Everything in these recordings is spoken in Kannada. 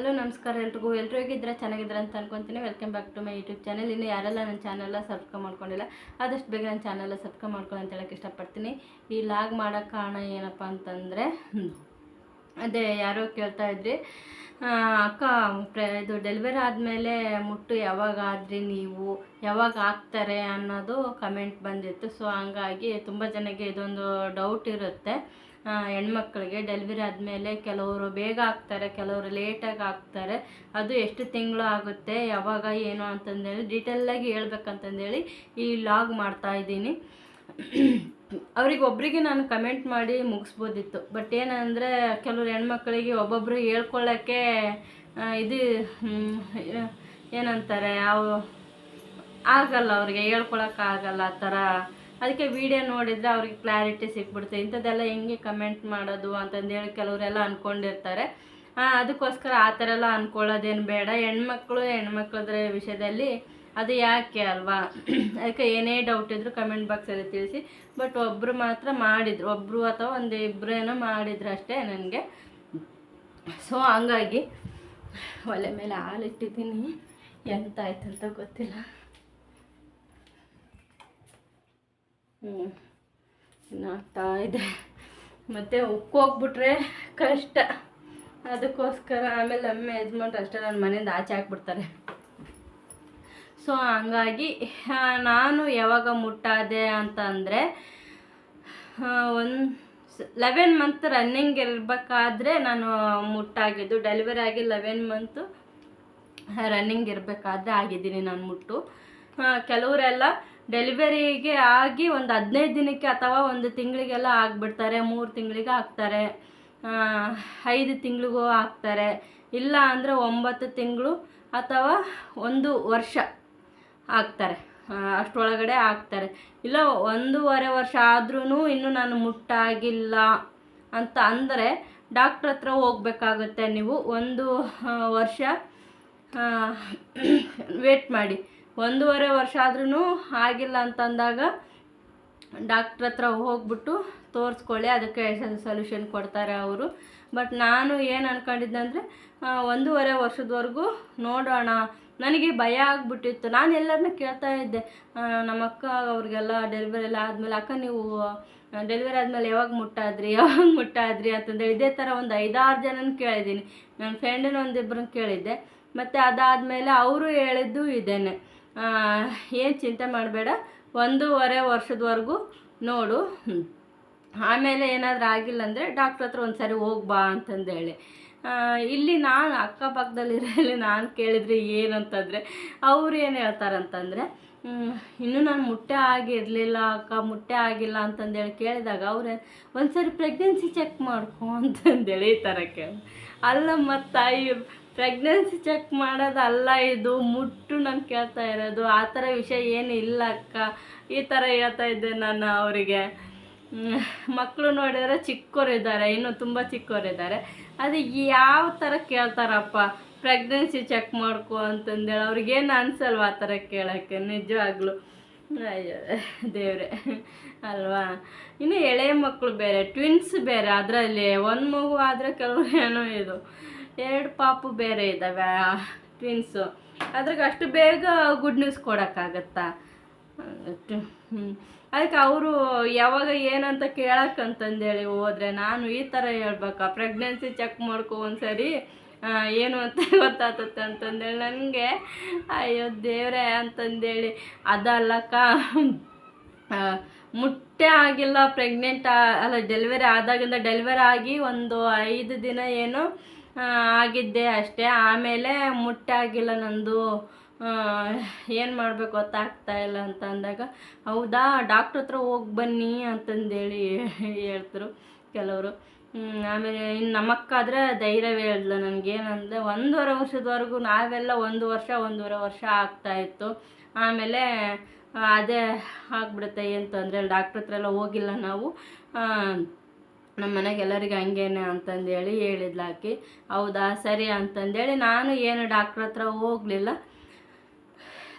ಹಲೋ ನಮಸ್ಕಾರ ಎಲ್ಲರಿಗೂ ಹೇಗಿದ್ರೆ ಚೆನ್ನಾಗಿದ್ರೆ ಅಂತ ಅನ್ಕೊತೀನಿ. Welcome back to my YouTube channel. ಇನ್ನು ಯಾರೆಲ್ಲ ನನ್ನ ಚಾನಲ್ನ ಸಬ್ಸ್ಕ್ರೈಬ್ ಮಾಡ್ಕೊಂಡಿಲ್ಲ ಆದಷ್ಟು ಬೇಗ ನನ್ನ ಚಾನಲ್ನ ಸಬ್ಸ್ಕ್ರೈಬ್ ಮಾಡ್ಕೊಳ್ಳಿ ಅಂತ ಹೇಳಕ್ಕೆ ಇಷ್ಟಪಡ್ತೀನಿ. ಈ ಲಾಗ್ ಮಾಡೋಕ್ಕೆ ಕಾರಣ ಏನಪ್ಪ ಅಂತಂದರೆ, ಅದೇ ಯಾರೋ ಕೇಳ್ತಾ ಇದ್ರಿ, ಅಕ್ಕ ಇದು ಡೆಲಿವರಿ ಆದಮೇಲೆ ಮುಟ್ಟು ಯಾವಾಗ ಆದ್ರಿ ನೀವು, ಯಾವಾಗ ಆಗ್ತಾರೆ ಅನ್ನೋದು ಕಮೆಂಟ್ ಬಂದಿತ್ತು. ಸೊ ಹಂಗಾಗಿ ತುಂಬ ಜನಕ್ಕೆ ಇದೊಂದು ಡೌಟ್ ಇರುತ್ತೆ. ಹೆಣ್ಮಕ್ಳಿಗೆ ಡೆಲಿವರಿ ಆದಮೇಲೆ ಕೆಲವರು ಬೇಗ ಆಗ್ತಾರೆ, ಕೆಲವರು ಲೇಟಾಗಿ ಆಗ್ತಾರೆ, ಅದು ಎಷ್ಟು ತಿಂಗಳು ಆಗುತ್ತೆ, ಯಾವಾಗ ಏನು ಅಂತಂದೇಳಿ ಡೀಟೇಲಾಗಿ ಹೇಳ್ಬೇಕಂತಂದೇಳಿ ಈ ಲಾಗ್ ಮಾಡ್ತಾಯಿದ್ದೀನಿ. ಅವ್ರಿಗೆ ಒಬ್ಬರಿಗೆ ನಾನು ಕಮೆಂಟ್ ಮಾಡಿ ಮುಗಿಸ್ಬೋದಿತ್ತು. ಬಟ್ ಏನಂದರೆ ಕೆಲವರು ಹೆಣ್ಮಕ್ಳಿಗೆ ಒಬ್ಬೊಬ್ಬರು ಹೇಳ್ಕೊಳ್ಳೋಕ್ಕೆ ಇದು ಏನಂತಾರೆ, ಆಗಲ್ಲ, ಅವ್ರಿಗೆ ಹೇಳ್ಕೊಳಕ್ಕಾಗಲ್ಲ ಆ ಥರ. ಅದಕ್ಕೆ ವಿಡಿಯೋ ನೋಡಿದರೆ ಅವ್ರಿಗೆ ಕ್ಲಾರಿಟಿ ಸಿಕ್ಬಿಡುತ್ತೆ. ಇಂಥದ್ದೆಲ್ಲ ಹೆಂಗೆ ಕಮೆಂಟ್ ಮಾಡೋದು ಅಂತಂದೇಳಿ ಕೆಲವರೆಲ್ಲ ಅಂದ್ಕೊಂಡಿರ್ತಾರೆ. ಅದಕ್ಕೋಸ್ಕರ ಆ ಥರ ಎಲ್ಲ ಅಂದ್ಕೊಳ್ಳೋದೇನು ಬೇಡ. ಹೆಣ್ಮಕ್ಳದ್ರ ವಿಷಯದಲ್ಲಿ ಅದು ಯಾಕೆ ಅಲ್ವಾ. ಅದಕ್ಕೆ ಏನೇ ಡೌಟ್ ಇದ್ದರೂ ಕಮೆಂಟ್ ಬಾಕ್ಸಲ್ಲಿ ತಿಳಿಸಿ. ಬಟ್ ಒಬ್ಬರು ಮಾತ್ರ ಮಾಡಿದರು, ಒಬ್ಬರು ಅಥವಾ ಒಂದು ಇಬ್ಬರು ಏನೋ ಮಾಡಿದ್ರು ಅಷ್ಟೇ ನನಗೆ. ಸೊ ಹಂಗಾಗಿ ಒಲೆ ಮೇಲೆ ಹಾಲಿಟ್ಟಿದ್ದೀನಿ, ಎಂತ ಆಯ್ತಂತ ಗೊತ್ತಿಲ್ಲ. ಆಗ್ತಾ ಇದೆ. ಮತ್ತು ಉಕ್ಕೋಗ್ಬಿಟ್ರೆ ಕಷ್ಟ, ಅದಕ್ಕೋಸ್ಕರ ಆಮೇಲೆ ಅಮ್ಮ ಯಜಮಾನ್ರು ಅಷ್ಟೇ ನನ್ನ ಮನೆಯಿಂದ ಆಚೆ ಹಾಕ್ಬಿಡ್ತಾರೆ. ಸೊ ಹಂಗಾಗಿ ನಾನು ಯಾವಾಗ ಮುಟ್ಟಾದೆ ಅಂತ ಅಂದರೆ, 11 ಮಂತ್ ರನ್ನಿಂಗ್ ಇರಬೇಕಾದ್ರೆ ನಾನು ಮುಟ್ಟಾಗಿದ್ದು. ಡೆಲಿವರಿ ಆಗಿ 11 ಮಂತು ರನ್ನಿಂಗ್ ಇರಬೇಕಾದ್ರೆ ಆಗಿದ್ದೀನಿ ನಾನು ಮುಟ್ಟು. ಕೆಲವರೆಲ್ಲ ಡೆಲಿವರಿಗೆ ಆಗಿ ಒಂದು 15 ದಿನಕ್ಕೆ ಅಥವಾ 1 ತಿಂಗಳಿಗೆಲ್ಲ ಆಗಿಬಿಡ್ತಾರೆ, 3 ತಿಂಗಳಿಗೆ ಆಗ್ತಾರೆ, 5 ತಿಂಗಳಿಗೂ ಆಗ್ತಾರೆ, ಇಲ್ಲ ಅಂದರೆ 9 ತಿಂಗಳು ಅಥವಾ 1 ವರ್ಷ ಆಗ್ತಾರೆ, ಅಷ್ಟರೊಳಗಡೆ ಆಗ್ತಾರೆ. ಇಲ್ಲ 1.5 ವರ್ಷ ಆದ್ರೂ ಇನ್ನೂ ನಾನು ಮುಟ್ಟಾಗಿಲ್ಲ ಅಂತ ಅಂದರೆ ಡಾಕ್ಟ್ರ್ ಹತ್ರ ಹೋಗ್ಬೇಕಾಗುತ್ತೆ. ನೀವು 1 ವರ್ಷ ವೇಟ್ ಮಾಡಿ. 1.5 ವರ್ಷ ಆದ್ರೂ ಆಗಿಲ್ಲ ಅಂತಂದಾಗ ಡಾಕ್ಟ್ರ್ ಹತ್ರ ಹೋಗ್ಬಿಟ್ಟು ತೋರಿಸ್ಕೊಳ್ಳಿ, ಅದಕ್ಕೆ ಸೊಲ್ಯೂಷನ್ ಕೊಡ್ತಾರೆ ಅವರು. ಬಟ್ ನಾನು ಏನು ಅಂದ್ಕೊಂಡಿದ್ದೆ ಅಂದರೆ 1.5 ವರ್ಷದವರೆಗೂ ನೋಡೋಣ. ನನಗೆ ಭಯ ಆಗಿಬಿಟ್ಟಿತ್ತು. ನಾನು ಎಲ್ಲರನ್ನ ಕೇಳ್ತಾ ಇದ್ದೆ, ನಮ್ಮ ಅಕ್ಕ ಅವ್ರಿಗೆಲ್ಲ ಡೆಲಿವರಿ ಎಲ್ಲ ಆದಮೇಲೆ, ಅಕ್ಕ ನೀವು ಡೆಲಿವರಿ ಆದಮೇಲೆ ಯಾವಾಗ ಮುಟ್ಟಾದ್ರಿ ಅಂತಂದೇಳಿ ಇದೇ ಥರ ಒಂದು 5-6 ಜನನ ಕೇಳಿದ್ದೀನಿ. ನನ್ನ ಫ್ರೆಂಡನ್ನ ಒಂದಿಬ್ಬರನ್ನ ಕೇಳಿದ್ದೆ. ಮತ್ತು ಅದಾದಮೇಲೆ ಅವರು ಹೇಳಿದ್ದು ಇದೇನೆ, ಏನು ಚಿಂತೆ ಮಾಡಬೇಡ, 1.5 ವರ್ಷದವರೆಗೂ ನೋಡು, ಆಮೇಲೆ ಏನಾದರೂ ಆಗಿಲ್ಲ ಅಂದರೆ ಡಾಕ್ಟ್ರ್ ಹತ್ರ ಒಂದು ಸರಿ ಹೋಗ್ಬಾ ಅಂತಂದೇಳಿ. ಇಲ್ಲಿ ನಾನು ಅಕ್ಕಪಕ್ಕದಲ್ಲಿರೋಲ್ಲಿ ನಾನು ಕೇಳಿದರೆ ಏನಂತಂದರೆ, ಅವ್ರು ಏನು ಹೇಳ್ತಾರಂತಂದರೆ, ಇನ್ನೂ ನಾನು ಮುಟ್ಟೆ ಆಗಿರಲಿಲ್ಲ ಅಕ್ಕ, ಮುಟ್ಟೆ ಆಗಿಲ್ಲ ಅಂತಂದೇಳಿ ಕೇಳಿದಾಗ ಅವ್ರೆ ಒಂದು ಸರಿ ಪ್ರೆಗ್ನೆನ್ಸಿ ಚೆಕ್ ಮಾಡ್ಕೊ ಅಂತಂದೇಳಿ ಈ ಥರ ಕೇಳಿ. ಅಲ್ಲ ಮತ್ತು ಪ್ರೆಗ್ನೆನ್ಸಿ ಚೆಕ್ ಮಾಡೋದಲ್ಲ ಇದು, ಮುಟ್ಟು ನಾನು ಕೇಳ್ತಾ ಇರೋದು. ಆ ಥರ ವಿಷಯ ಏನು ಇಲ್ಲ ಅಕ್ಕ, ಈ ಥರ ಹೇಳ್ತಾ ಇದ್ದೆ ನಾನು ಅವರಿಗೆ. ಮಕ್ಕಳು ನೋಡಿದರೆ ಚಿಕ್ಕವರಿದ್ದಾರೆ, ಇನ್ನೂ ತುಂಬ ಚಿಕ್ಕವರಿದ್ದಾರೆ. ಅದು ಯಾವ ಥರ ಕೇಳ್ತಾರಪ್ಪ ಪ್ರೆಗ್ನೆನ್ಸಿ ಚೆಕ್ ಮಾಡ್ಕೊ ಅಂತಂದೇಳಿ. ಅವ್ರಿಗೇನು ಅನಿಸಲ್ವ ಆ ಥರ ಕೇಳೋಕ್ಕೆ? ನಿಜವಾಗ್ಲೂ ಅಯ್ಯೋ ದೇವ್ರೆ ಅಲ್ವಾ. ಇನ್ನು ಎಳೆಯ ಮಕ್ಕಳು ಬೇರೆ, ಟ್ವಿನ್ಸ್ ಬೇರೆ, ಅದರಲ್ಲಿ ಒಂದು ಮಗು ಆದರೆ ಕೆಲವರು ಏನೋ ಇದು 2 ಪಾಪು ಬೇರೆ ಇದ್ದಾವೆ ಟ್ವಿನ್ಸು. ಅದ್ರಾಗ ಅಷ್ಟು ಬೇಗ ಗುಡ್ ನ್ಯೂಸ್ ಕೊಡೋಕ್ಕಾಗತ್ತಾ? ಅದಕ್ಕೆ ಅವರು ಯಾವಾಗ ಏನಂತ ಕೇಳಕ್ಕಂತಂದೇಳಿ ಹೋದರೆ ನಾನು ಈ ಥರ ಹೇಳ್ಬೇಕಾ, ಪ್ರೆಗ್ನೆನ್ಸಿ ಚೆಕ್ ಮಾಡ್ಕೊ ಒಂದ್ಸರಿ ಏನು ಅಂತ ಗೊತ್ತಾಗುತ್ತೆ ಅಂತಂದೇಳಿ. ನನಗೆ ಅಯ್ಯೋ ದೇವ್ರೆ ಅಂತಂದೇಳಿ. ಅದಲ್ಲಕ್ಕ, ಮುಟ್ಟೆ ಆಗಿಲ್ಲ, ಪ್ರೆಗ್ನೆಂಟ್ ಅಲ್ಲ, ಡೆಲಿವರಿ ಆದಾಗಿಂದ ಡೆಲಿವರಿ ಆಗಿ ಒಂದು 5 ದಿನ ಏನೋ ಆಗಿದ್ದೆ ಅಷ್ಟೇ. ಆಮೇಲೆ ಮುಟ್ಟೆ ಆಗಿಲ್ಲ ನಂದು, ಏನು ಮಾಡಬೇಕು ಗೊತ್ತಾಗ್ತಾ ಇಲ್ಲ ಅಂತ ಅಂದಾಗ, ಹೌದಾ ಡಾಕ್ಟ್ರ್ ಹತ್ರ ಹೋಗಿ ಬನ್ನಿ ಅಂತಂದೇಳಿ ಹೇಳ್ತರು ಕೆಲವರು. ಆಮೇಲೆ ಇನ್ನು ನಮ್ಮಕ್ಕಾದರೆ ಧೈರ್ಯವೇ ಹೇಳಿದ್ಲು ನನಗೇನಂದರೆ, 1.5 ವರ್ಷದವರೆಗೂ ನಾವೆಲ್ಲ 1 ವರ್ಷ 1.5 ವರ್ಷ ಆಗ್ತಾಯಿತ್ತು. ಆಮೇಲೆ ಅದೇ ಆಗಿಬಿಡುತ್ತೆ, ಏನು ತೊಂದರೆ ಇಲ್ಲ, ಡಾಕ್ಟ್ರ್ ಹತ್ರ ಎಲ್ಲ ಹೋಗಿಲ್ಲ ನಾವು, ನಮ್ಮ ಮನೆಗೆ ಎಲ್ಲರಿಗೆ ಹಂಗೇನೆ ಅಂತಂದೇಳಿ ಹೇಳಿದ್ಲು ಆಕೆ. ಹೌದಾ ಸರಿ ಅಂತಂದೇಳಿ ನಾನು ಏನು ಡಾಕ್ಟ್ರ್ ಹತ್ರ ಹೋಗಲಿಲ್ಲ.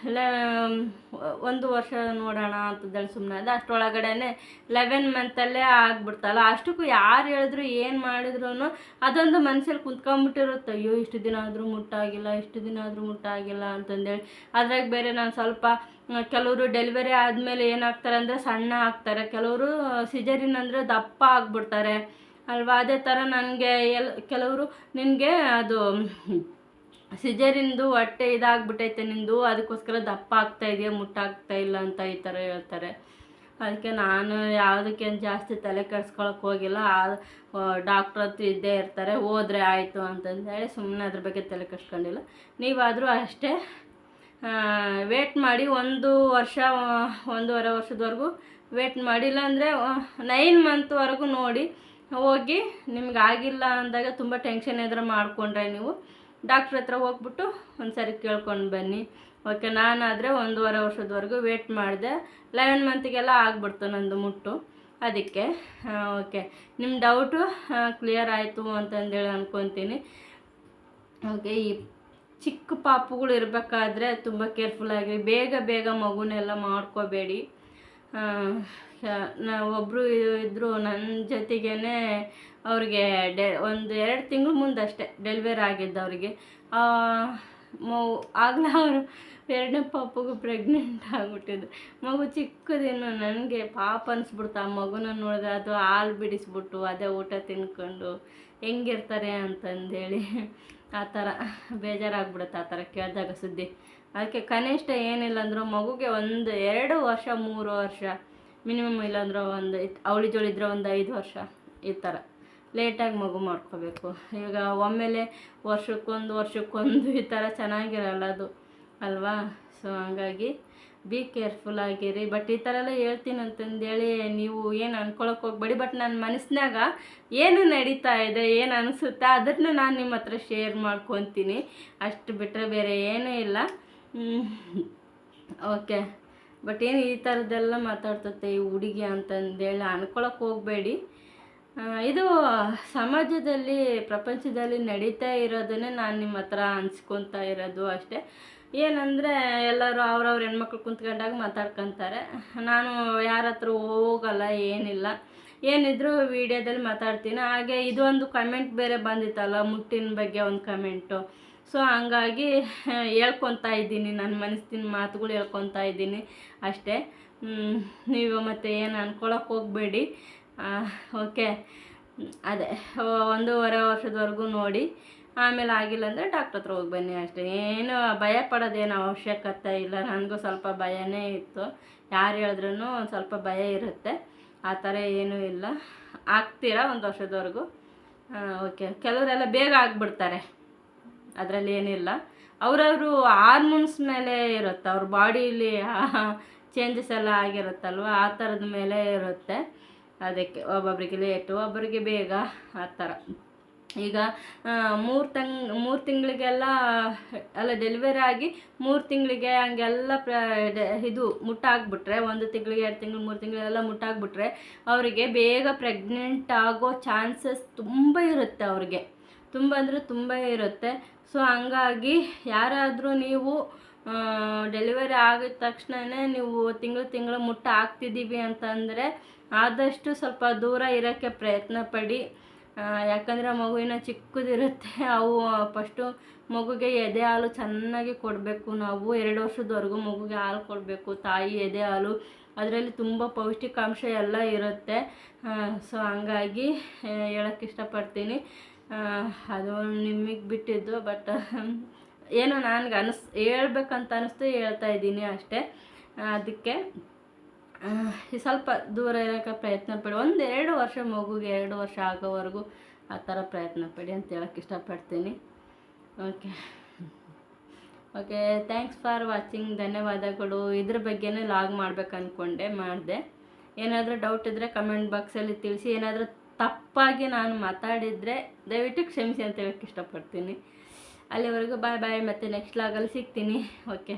ಒಂದು ವರ್ಷ ನೋಡೋಣ ಅಂತಂದೇಳಿ ಸುಮ್ಮನೆ ಅದು ಅಷ್ಟರೊಳಗಡೆ 11 ಮಂತಲ್ಲೇ ಆಗ್ಬಿಡ್ತಲ್ಲ. ಅಷ್ಟಕ್ಕೂ ಯಾರು ಹೇಳಿದ್ರು ಏನು ಮಾಡಿದ್ರು ಅದೊಂದು ಮನಸ್ಸಲ್ಲಿ ಕುಂತ್ಕೊಂಡ್ಬಿಟ್ಟಿರುತ್ತೆ, ಅಯ್ಯೋ ಇಷ್ಟು ದಿನ ಆದರೂ ಮುಟ್ಟಾಗಿಲ್ಲ, ಇಷ್ಟು ದಿನ ಆದರೂ ಮುಟ್ಟಾಗಿಲ್ಲ ಅಂತಂದೇಳಿ. ಅದ್ರಾಗ ಬೇರೆ ನಾನು ಸ್ವಲ್ಪ ಕೆಲವರು ಡೆಲಿವರಿ ಆದಮೇಲೆ ಏನಾಗ್ತಾರೆ ಅಂದರೆ ಸಣ್ಣ ಆಗ್ತಾರೆ, ಕೆಲವರು ಸಿಜರಿನ್ ಅಂದರೆ ದಪ್ಪ ಆಗಿಬಿಡ್ತಾರೆ ಅಲ್ವಾ. ಅದೇ ಥರ ನನಗೆ ಕೆಲವರು ನಿನಗೆ ಅದು ಸಿಜರಿಂದು ಹೊಟ್ಟೆ ಇದಾಗ್ಬಿಟ್ಟೈತೆ ನಿಂದು, ಅದಕ್ಕೋಸ್ಕರ ದಪ್ಪ ಆಗ್ತಾಯಿದೆಯಾ, ಮುಟ್ಟಾಗ್ತಾ ಇಲ್ಲ ಅಂತ ಈ ಥರ ಹೇಳ್ತಾರೆ. ಅದಕ್ಕೆ ನಾನು ಯಾವುದಕ್ಕೇನು ಜಾಸ್ತಿ ತಲೆ ಕೆಡ್ಸ್ಕೊಳಕ್ಕೆ ಹೋಗಿಲ್ಲ. ಡಾಕ್ಟ್ರ್ ಹತ್ರ ಇದ್ದೇ ಇರ್ತಾರೆ, ಹೋದರೆ ಆಯಿತು ಅಂತಂದೇಳಿ ಸುಮ್ಮನೆ ಅದ್ರ ಬಗ್ಗೆ ತಲೆ ಕೆಡ್ಸ್ಕೊಂಡಿಲ್ಲ. ನೀವಾದರೂ ಅಷ್ಟೇ ವೇಟ್ ಮಾಡಿ 1 ವರ್ಷ 1.5 ವರ್ಷದವರೆಗೂ ವೇಟ್ ಮಾಡಿ, ಇಲ್ಲಾಂದರೆ 9 ಮಂತ್ವರೆಗೂ ನೋಡಿ ಹೋಗಿ. ನಿಮ್ಗೆ ಆಗಿಲ್ಲ ಅಂದಾಗ ತುಂಬ ಟೆನ್ಷನ್ ಎದುರು ಮಾಡಿಕೊಂಡ್ರೆ ನೀವು ಡಾಕ್ಟ್ರ್ ಹತ್ರ ಹೋಗ್ಬಿಟ್ಟು ಒಂದು ಸರಿ ಕೇಳ್ಕೊಂಡು ಬನ್ನಿ. ಓಕೆ, ನಾನಾದರೆ 1.5 ವರ್ಷದವರೆಗೂ ವೇಟ್ ಮಾಡಿದೆ, 11 ಮಂತಿಗೆಲ್ಲ ಆಗ್ಬಿಡ್ತು ನಂದು ಮುಟ್ಟು. ಅದಕ್ಕೆ ಓಕೆ, ನಿಮ್ಮ ಡೌಟು ಕ್ಲಿಯರ್ ಆಯಿತು ಅಂತಂದೇಳಿ ಅಂದ್ಕೊತೀನಿ. ಓಕೆ, ಈ ಚಿಕ್ಕ ಪಾಪುಗಳು ಇರಬೇಕಾದ್ರೆ ತುಂಬ ಕೇರ್ಫುಲ್ಲಾಗಿ ಬೇಗ ಮಗುನೆಲ್ಲ ಮಾಡ್ಕೋಬೇಡಿ. ಒಬ್ಬರು ಇದ್ದರು ನನ್ನ ಜೊತೆಗೇ, ಅವ್ರಿಗೆ 1-2 ತಿಂಗಳು ಮುಂದಷ್ಟೇ ಡೆಲಿವರಿ ಆಗಿದ್ದು ಅವರಿಗೆ. ಆಗಲೇ ಅವರು 2ನೇ ಪಾಪಗೂ ಪ್ರೆಗ್ನೆಂಟ್ ಆಗಿಬಿಟ್ಟಿದ್ರು. ಮಗು ಚಿಕ್ಕದೇನು, ನನಗೆ ಪಾಪ ಅನಿಸ್ಬಿಡ್ತು ಆ ಮಗುನ ನೋಡಿದ್ರೆ. ಅದು ಹಾಲು ಬಿಡಿಸ್ಬಿಟ್ಟು ಅದೇ ಊಟ ತಿನ್ಕೊಂಡು ಹೆಂಗಿರ್ತಾರೆ ಅಂತಂದೇಳಿ ಆ ಥರ ಬೇಜಾರಾಗ್ಬಿಡುತ್ತೆ ಆ ಥರ ಕೇಳಿದಾಗ ಸುದ್ದಿ. ಅದಕ್ಕೆ ಕನಿಷ್ಠ ಏನಿಲ್ಲ ಅಂದರೂ ಮಗುಗೆ 2 ವರ್ಷ 3 ವರ್ಷ ಮಿನಿಮಮ್, ಇಲ್ಲಾಂದ್ರೆ ಅವಳಿ ಜೋಳಿದ್ರೆ 5 ವರ್ಷ ಈ ಥರ ಲೇಟಾಗಿ ಮಗು ಮಾಡ್ಕೋಬೇಕು. ಈಗ ಒಮ್ಮೆಲೆ ವರ್ಷಕ್ಕೊಂದು ಈ ಥರ ಚೆನ್ನಾಗಿರಲ್ಲ ಅದು ಅಲ್ವಾ. ಸೊ ಹಂಗಾಗಿ ಬಿ ಕೇರ್ಫುಲ್ ಆಗಿರಿ. ಬಟ್ ಈ ಥರ ಎಲ್ಲ ಹೇಳ್ತೀನಿ ಅಂತಂದೇಳಿ ನೀವು ಏನು ಅನ್ಕೊಳಕ್ಕೆ ಹೋಗ್ಬೇಡಿ. ಬಟ್ ನನ್ನ ಮನಸ್ಸಿನಾಗ ಏನು ನಡೀತಾ ಇದೆ, ಏನು ಅನಿಸುತ್ತೆ ಅದನ್ನು ನಾನು ನಿಮ್ಮ ಹತ್ರ ಶೇರ್ ಮಾಡ್ಕೊತೀನಿ, ಅಷ್ಟು ಬಿಟ್ಟರೆ ಬೇರೆ ಏನೂ ಇಲ್ಲ. ಓಕೆ, ಬಟ್ ಏನು ಈ ಥರದ್ದೆಲ್ಲ ಮಾತಾಡ್ತತೆ ಈ ಹುಡುಗಿ ಅಂತಂದೇಳಿ ಅನ್ಕೊಳಕ್ಕೆ ಹೋಗಬೇಡಿ. ಇದು ಸಮಾಜದಲ್ಲಿ ಪ್ರಪಂಚದಲ್ಲಿ ನಡೀತಾ ಇರೋದನ್ನೇ ನಾನು ನಿಮ್ಮ ಹತ್ರ ಹಂಚ್ಕೊತಾ ಇರೋದು ಅಷ್ಟೇ. ಏನಂದರೆ ಎಲ್ಲರೂ ಅವ್ರವ್ರ ಹೆಣ್ಮಕ್ಳು ಕುಂತ್ಕೊಂಡಾಗ ಮಾತಾಡ್ಕೊತಾರೆ, ನಾನು ಯಾರ ಹತ್ರ ಹೋಗಲ್ಲ, ಏನಿಲ್ಲ. ಏನಿದ್ರು ವೀಡಿಯೋದಲ್ಲಿ ಮಾತಾಡ್ತೀನಿ. ಹಾಗೆ ಇದೊಂದು ಕಮೆಂಟ್ ಬೇರೆ ಬಂದಿತ್ತಲ್ಲ, ಮುಟ್ಟಿನ ಬಗ್ಗೆ ಒಂದು ಕಮೆಂಟು. ಸೊ ಹಂಗಾಗಿ ಹೇಳ್ಕೊತಾ ಇದ್ದೀನಿ, ನನ್ನ ಮನಸ್ಸಿನ ಮಾತುಗಳು ಹೇಳ್ಕೊತಾ ಇದ್ದೀನಿ ಅಷ್ಟೇ. ನೀವು ಮತ್ತೆ ಏನು ಅನ್ಕೊಳಕ್ಕೆ ಹೋಗಬೇಡಿ. ಓಕೆ, ಅದೇ 1.5 ವರ್ಷದವರೆಗೂ ನೋಡಿ, ಆಮೇಲೆ ಆಗಿಲ್ಲ ಅಂದರೆ ಡಾಕ್ಟ್ರ್ ಹತ್ರ ಹೋಗಿ ಬನ್ನಿ ಅಷ್ಟೇ. ಏನು ಭಯ ಪಡೋದೇನು ಅವಶ್ಯಕತೆ ಇಲ್ಲ. ನನಗೂ ಸ್ವಲ್ಪ ಭಯನೇ ಇತ್ತು, ಯಾರು ಹೇಳಿದ್ರೂ ಒಂದು ಸ್ವಲ್ಪ ಭಯ ಇರುತ್ತೆ. ಆ ಥರ ಏನೂ ಇಲ್ಲ, ಆಗ್ತೀರಾ 1 ವರ್ಷದವರೆಗೂ. ಓಕೆ, ಕೆಲವರೆಲ್ಲ ಬೇಗ ಆಗಿಬಿಡ್ತಾರೆ, ಅದರಲ್ಲಿ ಏನಿಲ್ಲ. ಅವರವರು ಹಾರ್ಮೋನ್ಸ್ ಮೇಲೆ ಇರುತ್ತೆ, ಅವ್ರ ಬಾಡೀಲಿ ಚೇಂಜಸ್ ಎಲ್ಲ ಆಗಿರುತ್ತಲ್ವ, ಆ ಥರದ ಮೇಲೆ ಇರುತ್ತೆ. ಅದಕ್ಕೆ ಒಬ್ಬೊಬ್ಬರಿಗೆ ಲೇಟು, ಒಬ್ಬರಿಗೆ ಬೇಗ, ಆ ಥರ. ಈಗ 3 ತಿಂಗಳಿಗೆಲ್ಲ ಅಲ್ಲ ಡೆಲಿವರಿ ಆಗಿ 3 ತಿಂಗಳಿಗೆ ಹಂಗೆಲ್ಲ ಇದು ಮುಟ್ಟಾಗ್ಬಿಟ್ರೆ, 1 ತಿಂಗಳಿಗೆ 2 ತಿಂಗಳು 3 ತಿಂಗಳೆಲ್ಲ ಮುಟ್ಟಾಗ್ಬಿಟ್ರೆ ಅವರಿಗೆ ಬೇಗ ಪ್ರೆಗ್ನೆಂಟ್ ಆಗೋ ಚಾನ್ಸಸ್ ತುಂಬ ಇರುತ್ತೆ. ಅವ್ರಿಗೆ ತುಂಬ ಅಂದರೆ ತುಂಬ ಇರುತ್ತೆ. ಸೊ ಹಂಗಾಗಿ ಯಾರಾದರೂ ನೀವು ಡೆಲಿವರಿ ಆಗಿದ ತಕ್ಷಣವೇ ನೀವು ತಿಂಗಳು ಮುಟ್ಟ ಆಗ್ತಿದ್ದೀವಿ ಅಂತಂದರೆ ಆದಷ್ಟು ಸ್ವಲ್ಪ ದೂರ ಇರೋಕ್ಕೆ ಪ್ರಯತ್ನ ಪಡಿ. ಯಾಕಂದರೆ ಮಗುವಿನ ಚಿಕ್ಕದಿರುತ್ತೆ, ಅವು ಫಸ್ಟು ಮಗುಗೆ ಎದೆ ಹಾಲು ಚೆನ್ನಾಗಿ ಕೊಡಬೇಕು. ನಾವು 2 ವರ್ಷದವರೆಗೂ ಮಗುಗೆ ಹಾಲು ಕೊಡಬೇಕು, ತಾಯಿ ಎದೆ ಹಾಲು. ಅದರಲ್ಲಿ ತುಂಬ ಪೌಷ್ಟಿಕಾಂಶ ಎಲ್ಲ ಇರುತ್ತೆ. ಸೊ ಹಂಗಾಗಿ ಹೇಳೋಕ್ಕೆ ಇಷ್ಟಪಡ್ತೀನಿ. ಅದು ನಿಮಗೆ ಬಿಟ್ಟಿದ್ದು, ಬಟ್ ಏನೋ ನನಗೆ ಹೇಳ್ಬೇಕಂತ ಅನ್ನಿಸ್ತು, ಹೇಳ್ತಾ ಇದ್ದೀನಿ ಅಷ್ಟೇ. ಅದಕ್ಕೆ ಸ್ವಲ್ಪ ದೂರ ಇರೋಕ್ಕೆ ಪ್ರಯತ್ನ ಪಡಿ. 1-2 ವರ್ಷ ಮಗುಗೆ 2 ವರ್ಷ ಆಗೋವರೆಗೂ ಆ ಥರ ಪ್ರಯತ್ನ ಪಡಿ ಅಂತ ಹೇಳೋಕ್ಕೆ ಇಷ್ಟಪಡ್ತೀನಿ. Okay, thanks for watching. ಧನ್ಯವಾದಗಳು. ಇದ್ರ ಬಗ್ಗೆನೇ ಲಾಗ್ ಮಾಡ್ಬೇಕು ಅಂದ್ಕೊಂಡೆ, ಮಾಡಿದೆ. ಏನಾದರೂ ಡೌಟ್ ಇದ್ದರೆ ಕಮೆಂಟ್ ಬಾಕ್ಸಲ್ಲಿ ತಿಳಿಸಿ. ಏನಾದರೂ ತಪ್ಪಾಗಿ ನಾನು ಮಾತಾಡಿದರೆ ದಯವಿಟ್ಟು ಕ್ಷಮಿಸಿ ಅಂತ ಹೇಳೋಕ್ಕೆ ಇಷ್ಟಪಡ್ತೀನಿ. ಅಲ್ಲಿವರೆಗೂ ಬಾಯ್, ಮತ್ತೆ ನೆಕ್ಸ್ಟ್ ಲಾಗಲ್ಲಿ ಸಿಗ್ತೀನಿ. ಓಕೆ.